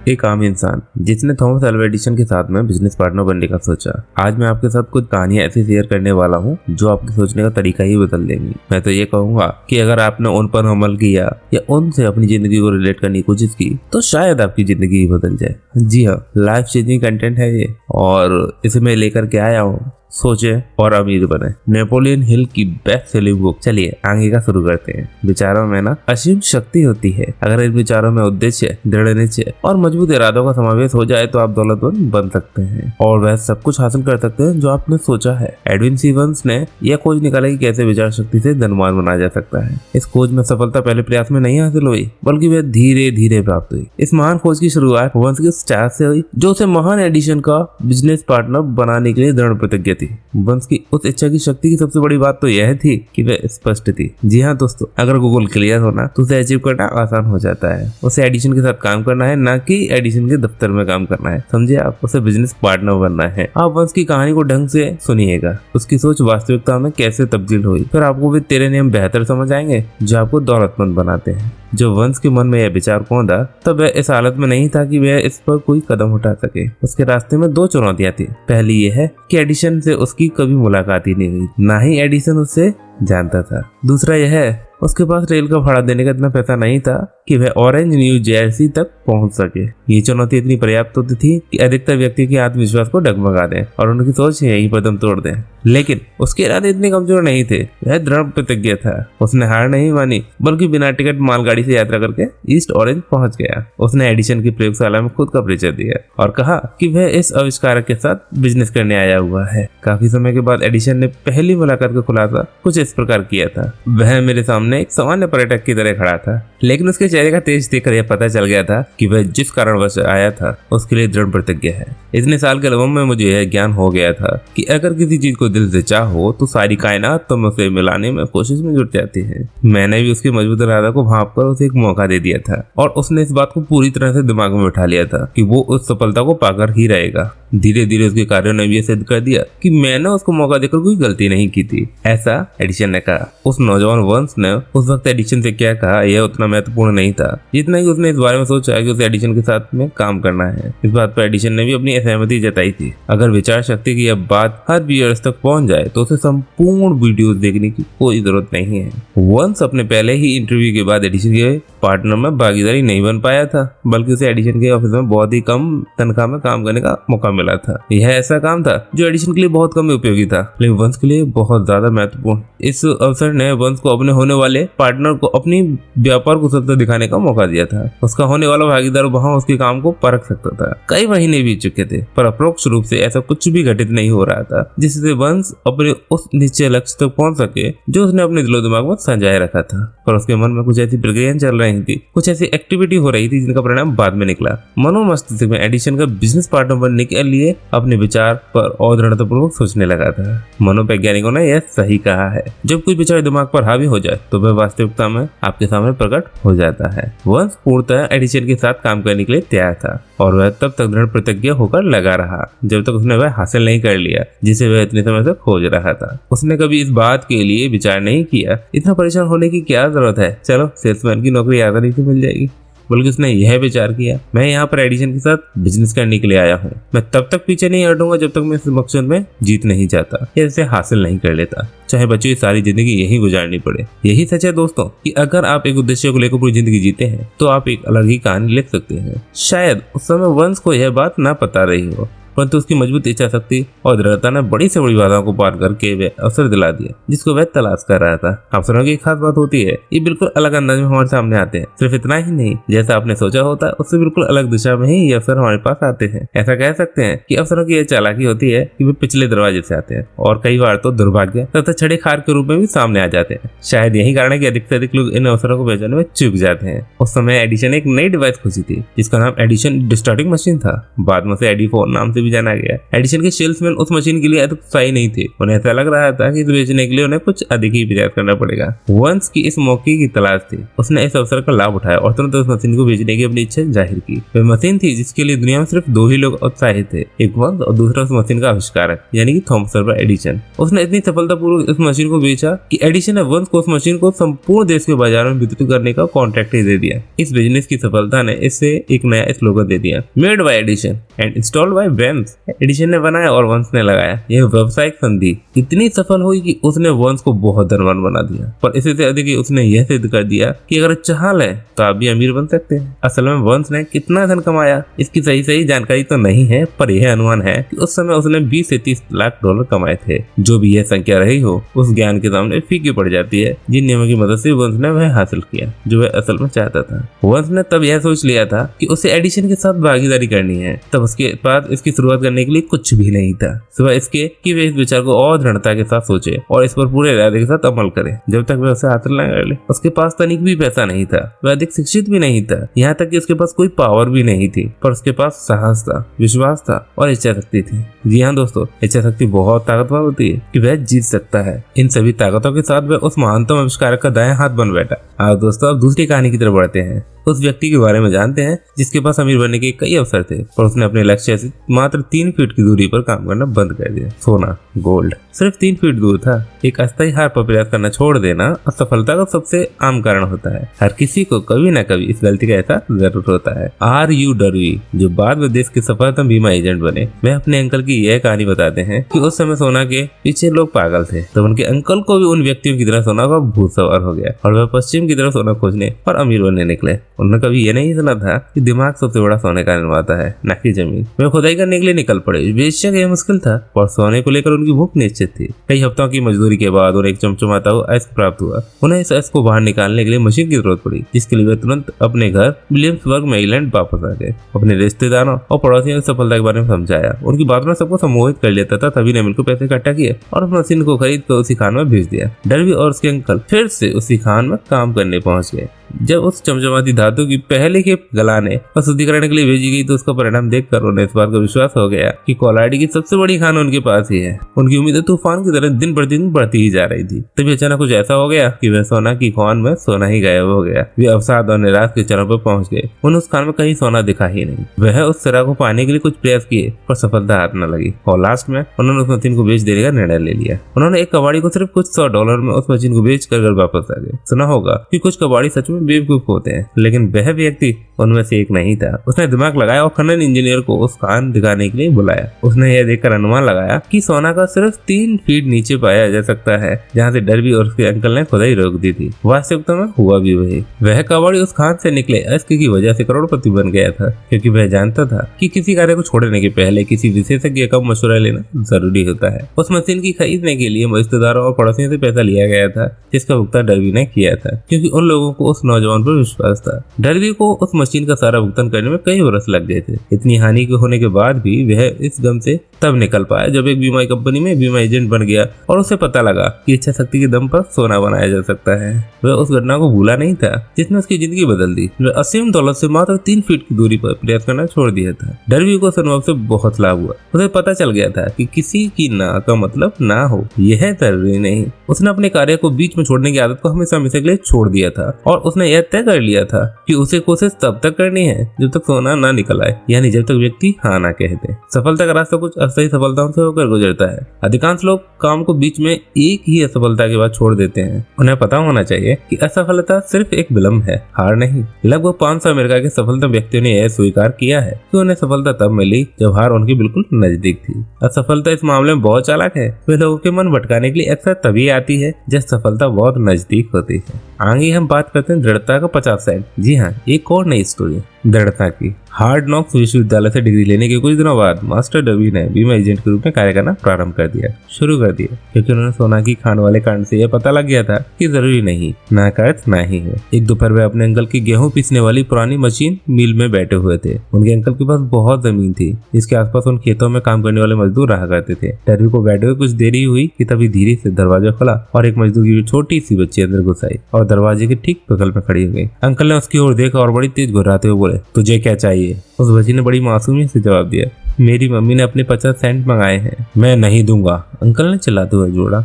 एक आम इंसान जिसने थॉमस अल्वा एडिसन के साथ में बिजनेस पार्टनर बनने का सोचा। आज मैं आपके साथ कुछ कहानियां ऐसी शेयर करने वाला हूं जो आपके सोचने का तरीका ही बदल देंगी। मैं तो ये कहूंगा कि अगर आपने उन पर अमल किया या उनसे अपनी जिंदगी को रिलेट करने की कोशिश की तो शायद आपकी जिंदगी ही बदल जाए। जी हाँ, लाइफ चेंजिंग कंटेंट है ये, और इसे मैं लेकर के आया हूँ सोचे और अमीर बने, नेपोलियन हिल की बेस्ट सेलिंग बुक। चलिए आगे का शुरू करते हैं। विचारों में ना असीम शक्ति होती है। अगर इन विचारों में उद्देश्य, दृढ़ निश्चय और मजबूत इरादों का समावेश हो जाए तो आप दौलतमंद बन सकते हैं और वह सब कुछ हासिल कर सकते हैं जो आपने सोचा है। एडविन सीवंस ने यह खोज निकाला कि कैसे विचार शक्ति से धनवान बनाया जा सकता है। इस खोज में सफलता पहले प्रयास में नहीं हासिल हुई, बल्कि वह धीरे धीरे प्राप्त हुई। इस महान खोज की शुरुआत वंस के स्टार से हुई, जो उसे महान एडिशन का बिजनेस पार्टनर बनाने के लिए दृढ़ प्रतिज्ञा थी। वंस की उस इच्छा की शक्ति की सबसे बड़ी बात तो यह थी कि वह स्पष्ट थी। जी हाँ दोस्तों, अगर गूगल क्लियर होना तो उसे अचीव करना आसान हो जाता है। उसे एडिशन के साथ काम करना है, ना कि एडिशन के दफ्तर में काम करना है। समझे आप, उसे बिजनेस पार्टनर बनना है। आप वंस की कहानी को ढंग से सुनिएगा, उसकी सोच वास्तविकता में कैसे तब्दील हुई। फिर आपको भी तेरे नियम बेहतर समझ आएंगे जो आपको दौलतमंद बनाते हैं। जो वंस के मन में यह विचार पौधा तब वह इस हालत में नहीं था कि वह इस पर कोई कदम उठा सके। उसके रास्ते में दो चुनौतियां थी। पहली यह है कि एडिशन से उसकी कभी मुलाकात ही नहीं हुई, ना ही एडिशन उससे जानता था। दूसरा यह है उसके पास रेल का भाड़ा देने का इतना पैसा नहीं था कि वह ऑरेंज न्यू जर्सी तक पहुंच सके। ये चुनौती इतनी पर्याप्त होती थी कि अधिकतर व्यक्ति के आत्मविश्वास को डगमगा दें और उनकी सोच यहीं पर दम तोड़ दें। लेकिन उसके इरादे इतने कमजोर नहीं थे, वह दृढ़ प्रतिज्ञ था। उसने हार नहीं मानी, बल्कि बिना टिकट मालगाड़ी से यात्रा करके ईस्ट ऑरेंज पहुंच गया। उसने एडिशन की प्रयोगशाला में खुद का परिचय दिया और कहा कि वह इस आविष्कारक के साथ बिजनेस करने आया हुआ है। काफी समय के बाद एडिशन ने पहली मुलाकात का खुलासा कुछ इस प्रकार किया था। वह मेरे सामने एक सामान्य पर्यटक की तरह खड़ा था, लेकिन उसके चेहरे का तेज देखकर यह पता चल गया था कि वह जिस कारणवश आया था उसके लिए दृढ़ प्रतिज्ञ है। इतने साल के अनुभव में मुझे यह ज्ञान हो गया था कि अगर किसी चीज को दिल से चाहो तो सारी कायनात तुम उसे मिलाने में कोशिश में जुट जाती है। मैंने भी उसकी मजबूत इरादा को भांप कर उसे एक मौका दे दिया था और उसने इस बात को पूरी तरह से दिमाग में बिठा लिया था कि वो उस सफलता को पाकर ही रहेगा। धीरे धीरे उसके कार्यों ने भी सिद्ध कर दिया कि मैंने उसको मौका देकर कोई गलती नहीं की थी, ऐसा एडिशन ने कहा। उस नौजवान वंस ने उस वक्त एडिशन से क्या कहा यह उतना महत्वपूर्ण नहीं था जितना कि उसने इस बारे में सोचा कि उसे एडिशन के साथ में काम करना है। इस बात पर एडिशन ने भी अपनी असहमति जताई थी। अगर विचार शक्ति की यह बात हर व्यूअर्स तक पहुंच जाए तो उसे संपूर्ण वीडियोस देखने की कोई जरूरत नहीं है। वंस अपने पहले ही इंटरव्यू के बाद एडिशन के पार्टनर में भागीदारी नहीं बन पाया था, बल्कि उसे एडिशन के ऑफिस में बहुत ही कम तनख्वाह में काम करने का मौका मिला था। यह ऐसा काम था जो एडिशन के लिए बहुत कम उपयोगी था, लेकिन वंस के लिए बहुत ज्यादा महत्वपूर्ण। इस अवसर ने वंस को अपने होने वाले पार्टनर को अपनी व्यापार कुशलता दिखाने का मौका दिया था। उसका होने वाला भागीदार वहां उसके काम को परख सकता था। कई महीने बीत चुके थे, पर अप्रोक्ष रूप से ऐसा कुछ भी घटित नहीं हो रहा था जिससे वंस अपने उस निश्चय लक्ष्य तक पहुंच सके जो उसने अपने दिलो दिमाग में संजाए रखा था। पर उसके मन में कुछ ऐसी प्रक्रियाएं चल रही थी, कुछ ऐसी एक्टिविटी हो रही थी जिनका परिणाम बाद में निकला। मनोमस्तिष्क में एडिशन का बिजनेस पार्टनर बनने के लिए अपने विचार पर और दृढ़तापूर्वक सोचने लगा था। मनोवैज्ञानिकों ने यह सही कहा है, जब कोई विचार दिमाग पर हावी हो जाए तो वह वास्तविकता में आपके सामने प्रकट हो जाता है। वंस पूर्णतः एडिशन के साथ काम करने के लिए तैयार था और वह तब तक दृढ़ प्रतिज्ञ होकर लगा रहा जब तक उसने वह हासिल नहीं कर लिया जिसे वह इतने समय से खोज रहा था। उसने कभी इस बात के लिए विचार नहीं किया इतना परेशान होने की क्या जरूरत है, चलो सेल्समैन की नौकरी आसानी से मिल जाएगी। बल्कि उसने यह विचार किया, मैं यहाँ पर एडिशन के साथ बिजनेस करने के लिए आया हूँ। मैं तब तक पीछे नहीं हटूंगा जब तक मैं इस मकसद में जीत नहीं जाता या इसे हासिल नहीं कर लेता, चाहे बच्चों की सारी जिंदगी यही गुजारनी पड़े। यही सच है दोस्तों कि अगर आप एक उद्देश्य को लेकर पूरी जिंदगी जीते हैं तो आप एक अलग ही कहानी लिख सकते हैं। शायद उस समय वंस को यह बात ना पता रही हो, परंतु उसकी मजबूत इच्छा शक्ति और दृढ़ता ने बड़ी से बड़ी बाधाओं को पार करके वह अवसर दिला दिया जिसको वह तलाश कर रहा था। अवसरों की एक खास बात होती है, ये बिल्कुल अलग अंदाज में हमारे सामने आते हैं। सिर्फ इतना ही नहीं, जैसा आपने सोचा होता है उससे बिल्कुल अलग दिशा में ही ये अवसर हमारे पास आते हैं। ऐसा कह सकते हैं कि अवसरों की यह चालाकी होती है कि वे पिछले दरवाजे से आते हैं और कई बार तो दुर्भाग्य तथा छड़े खार के रूप में भी सामने आ जाते हैं। शायद यही कारण है कि अधिक से अधिक लोग इन अवसरों को पहचानने में चूक जाते हैं। उस समय एडिशन एक नई डिवाइस खुशी थी जिसका नाम एडिशन डिस्टॉर्टिंग मशीन था। बाद में से एडी4 नाम से भी जाना गया। एडिसन के सेल्समैन उस मशीन के लिए सही नहीं थे। उन्हें ऐसा लग रहा था कि इसे बेचने के लिए उन्हें कुछ अधिक ही प्रयास करना पड़ेगा। वंश की इस मौके की तलाश थी। उसने इस अवसर का लाभ उठाया और तुरंत उस मशीन को बेचने की अपनी इच्छा जाहिर की। वह मशीन थी जिसके लिए दुनिया में सिर्फ 2 ही लोग उत्साहित थे, एक वंश और दूसरा उस मशीन का आविष्कारक यानी कि थॉमस अल्वा एडिसन। उसने इतनी सफलतापूर्वक इस मशीन को बेचा कि एडिसन ने वंश को उस मशीन को संपूर्ण देश के बाजार में वितरित करने का कॉन्ट्रैक्ट ही दे दिया। इस बिजनेस की सफलता ने इससे एक नया स्लोगन दे दिया, made by Edison and installed by Vansh. Edison ने बनाया और वंश ने लगाया। यह व्यावसायिक संधि इतनी सफल हुई कि उसने वंश को बहुत धनवान बना दिया, पर इससे अधिक उसने यह सिद्ध कर दिया कि अगर चाह ले तो आप भी अमीर बन सकते हैं। असल में वंश ने कितना धन कमाया इसकी सही जानकारी तो नहीं है, पर यह अनुमान है कि उस समय उसने 20 से 30 लाख डॉलर कमाए थे। जो भी यह संख्या रही हो, उस ज्ञान के सामने फीकी पड़ जाती है जिन नियमों की मदद से वंश ने वह हासिल किया जो वह असल में चाहता था। वंश ने तब यह सोच लिया था कि उसे एडिसन के साथ भागीदारी करनी है। तब उसके पास इसकी शुरुआत करने के लिए कुछ भी नहीं था, सिवाय इसके कि वे इस विचार को और दृढ़ता के साथ सोचे और इस पर पूरे इरादे के साथ अमल करे जब तक वह उसे हासिल न कर ले। उसके पास तनिक भी पैसा नहीं था, वह अधिक शिक्षित भी नहीं था, यहाँ तक कि उसके पास कोई पावर भी नहीं थी, पर उसके पास साहस था, विश्वास था और इच्छा शक्ति थी। जी हाँ दोस्तों, इच्छा शक्ति बहुत ताकतवर होती है कि वह जीत सकता है। इन सभी ताकतों के साथ वह उस महानतम आविष्कारक का दायां हाथ बन बैठा। आज दोस्तों अब दूसरी कहानी की तरफ बढ़ते हैं। उस व्यक्ति के बारे में जानते हैं जिसके पास अमीर बनने के कई अवसर थे, पर उसने अपने लक्ष्य से मात्र 3 फीट की दूरी पर काम करना बंद कर दिया। सोना, गोल्ड सिर्फ 3 फीट दूर था। एक अस्थायी हार पर प्रयास करना छोड़ देना असफलता का सबसे आम कारण होता है। हर किसी को कभी न कभी इस गलती का एहसास जरूर होता है। R.U. डर्वी, जो बाद में देश के सफलतम बीमा एजेंट बने, वह अपने अंकल की यह कहानी बताते हैं कि उस समय सोना के पीछे लोग पागल थे। तब उनके अंकल को भी उन व्यक्तियों की तरह सोना का भूत सवार हो गया और वह पश्चिम की तरफ सोना खोजने और अमीर बनने निकले। उन्होंने कभी ये नहीं सुना था कि दिमाग सबसे बड़ा सोने का निर्माता है, न कि जमीन। वे खुदाई करने के लिए निकल पड़े। बेशक यह मुश्किल था, पर सोने को लेकर उनकी भूख निश्चित थी। कई हफ्तों की मजदूरी के बाद उन्हें एक चमचमाता हुआ ऐश प्राप्त हुआ। उन्हें इस ऐश को बाहर निकालने के लिए मशीन की जरूरत पड़ी, जिसके लिए वे तुरंत अपने घर विलियम्सबर्ग मेरीलैंड वापस आ गए। अपने रिश्तेदारों और पड़ोसियों की सफलता के बारे में समझाया। उनकी बात में सबको सम्मोहित कर लेता था। तभी ने मिलकर पैसे इकट्ठा किए और उस मशीन को खरीद कर उसी खान में भेज दिया। डर्वी और उसके अंकल फिर से उसी खान में काम करने पहुंच गए। जब उस चमचमाती धातु की पहली खेप गलाने और शुद्धिकरण के लिए भेजी गई तो उसका परिणाम देखकर उन्हें इस बात का विश्वास हो गया कि कोलाइड की सबसे बड़ी खान उनके पास ही है। उनकी उम्मीदें तूफान की तरह दिन प्रतिदिन बढ़ती ही जा रही थी। तभी अचानक कुछ ऐसा हो गया कि वह सोना की खान में सोना ही गायब हो गया। वे अवसाद और निराश के चरम पर पहुंच गए। उन्हें उस खान में कहीं सोना दिखा ही नहीं। वह उस सिरा को पाने के लिए कुछ प्रयास किए, पर सफलता हाथ न लगी और लास्ट में उन्होंने उस मशीन को बेच देने का निर्णय ले लिया। उन्होंने एक कबाड़ी को सिर्फ कुछ $100 में उस मशीन को बेच कर घर वापस आ गए। सुना होगा कि कुछ कबाड़ी सच में बेवकूफ होते हैं, लेकिन वह व्यक्ति उनमें से एक नहीं था। उसने दिमाग लगाया और खनन इंजीनियर को उस खान दिखाने के लिए बुलाया। उसने यह देखकर अनुमान लगाया कि सोना का सिर्फ 3 फीट नीचे पाया जा सकता है, जहाँ से डर्वी और उसके अंकल ने खुदाई रोक दी थी। वास्तविकता में हुआ भी वही। वह कबाड़ी उस खान से निकले अश्क की वजह से करोड़पति बन गया था, क्योंकि वह जानता था कि किसी कार्य को छोड़ने के पहले किसी विशेषज्ञ का मशवरा लेना जरूरी होता है। उस मशीन की खरीदने के लिए रिश्तेदारों और पड़ोसियों से पैसा लिया गया था, जिसका भुगतान डर्वी ने किया था, क्योंकि उन लोगों को उस नौजवान पर विश्वास था। डर्वी को उस मशीन का सारा भुगतान करने में कई बरस लग गए थे। इतनी हानि के होने के बाद भी वह इस गम से तब निकल पाया जब एक बीमा कंपनी में बीमा एजेंट बन गया और उसे पता लगा कि इच्छा शक्ति के दम पर सोना बनाया जा सकता है। वह उस घटना को भूला नहीं था जिसने उसकी जिंदगी बदल दी। वह असीम दौलत से मात्र 3 फीट की दूरी पर प्रयास करना छोड़ दिया था। डर्वी को इस अनुभव से बहुत लाभ हुआ। उसे पता चल गया था कि किसी की ना का मतलब ना हो, यह जरूरी नहीं। उसने अपने कार्य को बीच में छोड़ने की आदत को हमेशा हमेशा के लिए छोड़ दिया था और उसने यह तय कर लिया था कि उसे कोशिश तब तक करनी है जब तक सोना ना निकल आए, यानी जब तक व्यक्ति हाँ ना कह दे। सफलता का रास्ता कुछ अस्थायी सफलताओं से होकर गुजरता है। अधिकांश लोग काम को बीच में एक ही असफलता के बाद छोड़ देते हैं। उन्हें पता होना चाहिए कि असफलता सिर्फ एक विलंब है, हार नहीं। लगभग 500 अमेरिका के सफलतम व्यक्तियों ने यह स्वीकार किया है कि उन्हें सफलता तब मिली जब हार उनके बिल्कुल नजदीक थी। असफलता इस मामले में बहुत चालाक है। वे लोगों के मन भटकाने के लिए अक्सर तभी आती है जब सफलता बहुत नजदीक होती है। आगे हम बात करते हैं दृढ़ता का 50%। जी हाँ, एक और नई स्टोरी दृढ़ता की। हार्ड नॉक्स विश्वविद्यालय से डिग्री लेने के कुछ दिनों बाद मास्टर डर्वी ने बीमा एजेंट के रूप में कार्य करना प्रारंभ कर दिया, शुरू कर दिया, क्योंकि उन्होंने सोना की खान वाले कांड से यह पता लग गया था कि जरूरी नहीं, ना का अर्थ ना ही है। एक दोपहर वे अपने अंकल की गेहूं पीसने वाली पुरानी मशीन मिल में बैठे हुए थे। उनके अंकल के पास बहुत जमीन थी, जिसके आसपास उन खेतों में काम करने वाले मजदूर रहा करते थे। डर्वी को बैठे हुए कुछ देरी हुई कि तभी धीरे से दरवाजा खुला और एक मजदूर की छोटी सी बच्ची अंदर घुस आई और दरवाजे के ठीक बगल में खड़ी हो गई। अंकल ने उसकी ओर देखा और बड़ी तेज घुर्राते हुए बोले, तुझे क्या चाहिए? उस बच्ची ने बड़ी मासूमियत से जवाब दिया, मेरी मम्मी ने अपने 50 सेंट मंगाए हैं, मैं नहीं दूंगा। अंकल ने चिल्लाते हुए जोड़ा।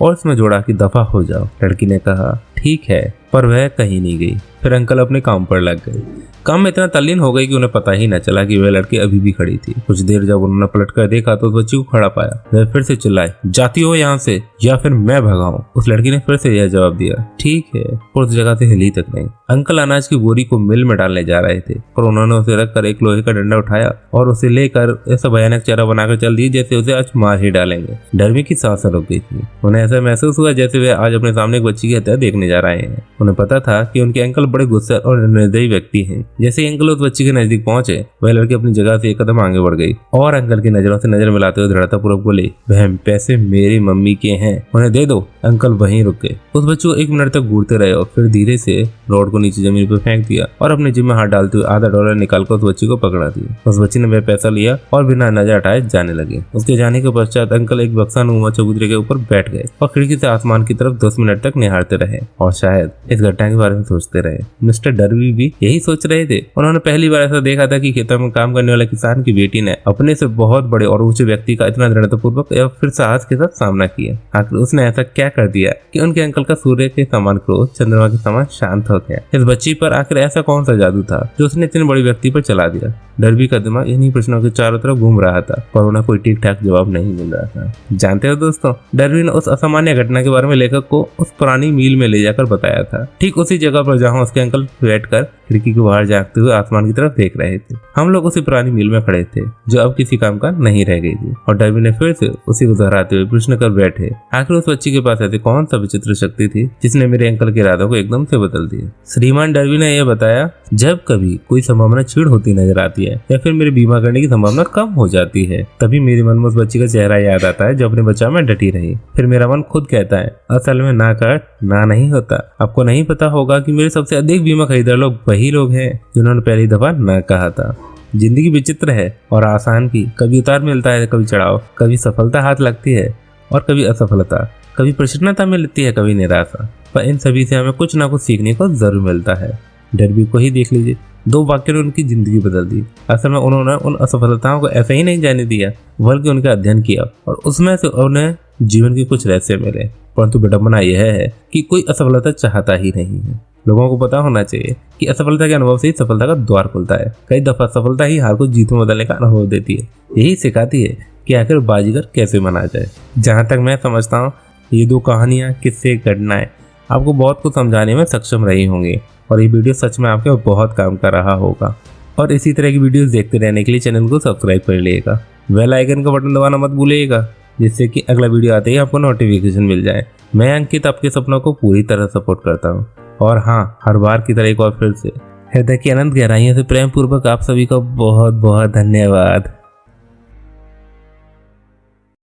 और उसमें जोड़ा कि दफा हो जाओ। लड़की ने कहा ठीक है, पर वह कहीं नहीं गई। फिर अंकल अपने काम पर लग गए। काम में इतना तल्लीन हो गई कि उन्हें पता ही न चला कि वह लड़की अभी भी खड़ी थी। कुछ देर जब उन्होंने पलट कर देखा तो उस बच्ची को खड़ा पाया। वह फिर से चिल्लाए, जाती हो यहाँ से या फिर मैं भगाऊं। उस लड़की ने फिर से यह जवाब दिया, ठीक है, और उस जगह से हिली तक नहीं। अंकल अनाज की बोरी को मिल में डालने जा रहे थे, पर उन्होंने उसे रखकर एक लोहे का डंडा उठाया और उसे लेकर ऐसा भयानक चेहरा बनाकर चल दिए जैसे उसे आज मार ही डालेंगे। डरमी की सांस रुक गई थी। उन्हें ऐसा महसूस हुआ जैसे वे आज अपने सामने एक बच्ची की हत्या देखने जा रहे हैं। उन्हें पता था कि उनके अंकल बड़े गुस्से और निर्दयी व्यक्ति हैं। जैसे ही अंकल उस बच्ची के नजदीक पहुंचे, वह लड़की अपनी जगह से एक कदम आगे बढ़ गई और अंकल की नजरों से नजर मिलाते हुए दृढ़तापूर्वक बोली, बहन पैसे मेरी मम्मी के हैं, उन्हें दे दो। अंकल वहीं रुक गए। उस बच्चे को 1 मिनट तक घूरते रहे और फिर धीरे से रोड को नीचे जमीन पर फेंक दिया और अपने जेब में हाथ डालते हुए आधा डॉलर निकालकर उस बच्ची को पकड़ा दिया। उस बच्ची ने वह पैसा लिया और बिना नजर हटाए जाने लगे। उसके जाने के पश्चात अंकल एक बक्सा-नुमा चबूतरे के ऊपर बैठ गए और खिड़की से आसमान की तरफ 10 मिनट तक निहारते रहे और शायद इस घटना के बारे में सोचते रहे। मिस्टर डर्बी भी यही सोच रहे थे। उन्होंने पहली बार ऐसा देखा था कि खेतों में काम करने वाले किसान की बेटी ने अपने से बहुत बड़े और ऊंचे व्यक्ति का इतना दृढ़तापूर्वक या फिर साहस के साथ सामना किया। आखिर उसने ऐसा क्या कर दिया कि उनके अंकल का सूर्य के समान क्रोध चंद्रमा के समान शांत हो गया। इस बच्ची पर आखिर ऐसा कौन सा जादू था जो उसने इतने बड़े व्यक्ति पर चला दिया। डर्बी का दिमाग इन्हीं प्रश्नों के चारों तरफ घूम रहा था, पर उन्हें कोई ठीक ठाक जवाब नहीं मिल रहा था। जानते हो दोस्तों, डर्बी ने उस असामान्य घटना के बारे में लेखक को उस पुरानी मील में ले जाकर बताया था, ठीक उसी जगह पर जहां उसके अंकल बैठकर खिड़की के बाहर झांकते हुए आसमान की तरफ देख रहे थे। हम लोग उसी पुरानी मील में खड़े थे जो अब किसी काम का नहीं रह गई थी, और डर्बी ने फिर से उसी को दोहराते हुए प्रश्न कर बैठे, आखिर उस बच्ची के पास ऐसी कौन सा विचित्र शक्ति थी जिसने मेरे अंकल के इरादों को एकदम से बदल दिया। श्रीमान डर्बी ने यह बताया, जब कभी कोई संभावना क्षीण होती नजर आती है या फिर मेरे बीमा करने की संभावना कम हो जाती है, तभी मेरे मन में उस बच्ची का चेहरा याद आता है जो अपने बचाव में डटी रही। फिर मेरा मन खुद कहता है, असल में ना कर ना नहीं होता। आपको नहीं पता होगा कि मेरे सबसे अधिक बीमा खरीदार लोग वही लोग हैं जिन्होंने पहली दफा ना कहा था। जिंदगी विचित्र है और आसान भी, कभी उतार मिलता है, कभी चढ़ाव, कभी सफलता हाथ लगती है और कभी असफलता, कभी प्रसन्नता मिलती है, कभी निराशा, पर इन सभी से हमें कुछ ना कुछ सीखने को जरूर मिलता है। डर्बी को ही देख लीजिए, 2 वाक्यों ने उनकी जिंदगी बदल दी। असल में उन्होंने उन असफलताओं को ऐसे ही नहीं जाने दिया, बल्कि उनका अध्ययन किया और उसमें से उन्हें जीवन के कुछ रहस्य मिले। परंतु विडंबना यह है कि कोई असफलता चाहता ही नहीं है। लोगों को पता होना चाहिए कि असफलता के अनुभव से ही सफलता का द्वार खुलता है। कई दफा सफलता ही हार को जीत में बदलने का अनुभव देती है। यही सिखाती है कि आखिर बाजीगर कैसे बना जाए। जहाँ तक मैं समझता हूँ, ये 2 कहानियाँ, किस्से, घटनाएं आपको बहुत कुछ समझाने में सक्षम रही होंगी और ये वीडियो सच में आपके बहुत काम कर रहा होगा। और इसी तरह की वीडियोस देखते रहने के लिए चैनल को सब्सक्राइब कर लीजिएगा। बेल आइकन का बटन दबाना मत भूलिएगा, जिससे कि अगला वीडियो आते ही आपको नोटिफिकेशन मिल जाए। मैं अंकित आपके सपनों को पूरी तरह सपोर्ट करता हूँ। और हाँ, हर बार की तरह एक बार फिर से हृदय की अनंत गहराइयों से प्रेम पूर्वक आप सभी का बहुत बहुत धन्यवाद।